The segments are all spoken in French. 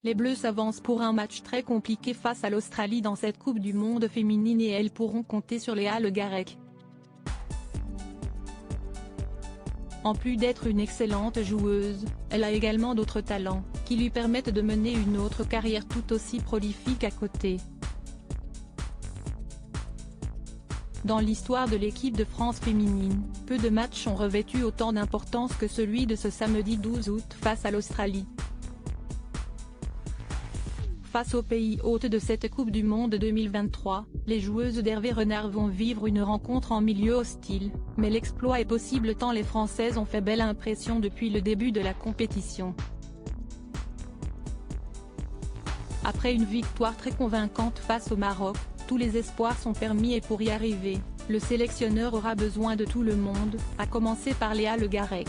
Les Bleus s'avancent pour un match très compliqué face à l'Australie dans cette Coupe du Monde féminine et elles pourront compter sur Léa Le Garrec. En plus d'être une excellente joueuse, elle a également d'autres talents, qui lui permettent de mener une autre carrière tout aussi prolifique à côté. Dans l'histoire de l'équipe de France féminine, peu de matchs ont revêtu autant d'importance que celui de ce samedi 12 août face à l'Australie. Face au pays hôte de cette Coupe du Monde 2023, les joueuses d'Hervé Renard vont vivre une rencontre en milieu hostile, mais l'exploit est possible tant les Françaises ont fait belle impression depuis le début de la compétition. Après une victoire très convaincante face au Maroc, tous les espoirs sont permis et pour y arriver, le sélectionneur aura besoin de tout le monde, à commencer par Léa Le Garrec.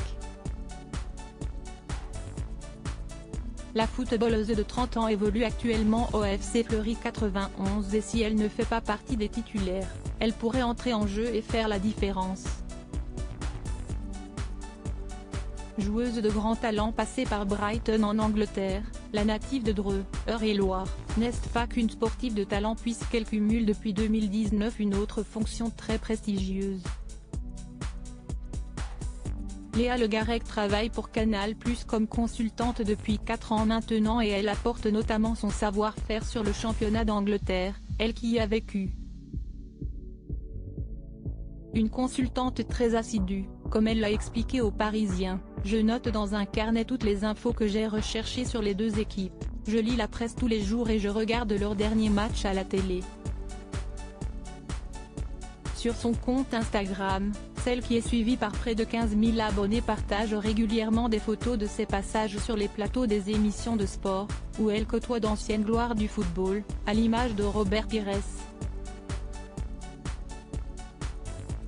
La footballeuse de 30 ans évolue actuellement au FC Fleury 91 et si elle ne fait pas partie des titulaires, elle pourrait entrer en jeu et faire la différence. Joueuse de grand talent passée par Brighton en Angleterre, la native de Dreux, Eure-et-Loir, n'est pas qu'une sportive de talent puisqu'elle cumule depuis 2019 une autre fonction très prestigieuse. Léa Le Garrec travaille pour Canal+ comme consultante depuis 4 ans maintenant et elle apporte notamment son savoir-faire sur le championnat d'Angleterre, elle qui y a vécu. Une consultante très assidue, comme elle l'a expliqué aux Parisiens, je note dans un carnet toutes les infos que j'ai recherchées sur les deux équipes, je lis la presse tous les jours et je regarde leurs derniers matchs à la télé. Sur son compte Instagram, celle qui est suivie par près de 15 000 abonnés partage régulièrement des photos de ses passages sur les plateaux des émissions de sport, où elle côtoie d'anciennes gloires du football, à l'image de Robert Pires.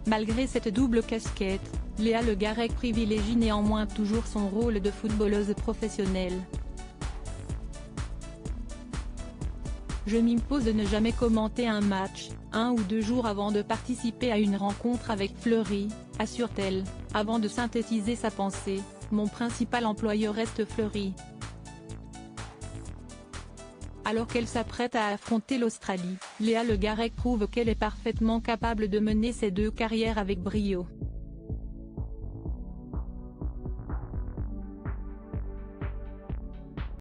Malgré cette double casquette, Léa Le Garrec privilégie néanmoins toujours son rôle de footballeuse professionnelle. Je m'impose de ne jamais commenter un match, 1 ou 2 jours avant de participer à une rencontre avec Fleury, assure-t-elle, avant de synthétiser sa pensée, mon principal employeur reste Fleury. Alors qu'elle s'apprête à affronter l'Australie, Léa Le Garrec prouve qu'elle est parfaitement capable de mener ses deux carrières avec brio.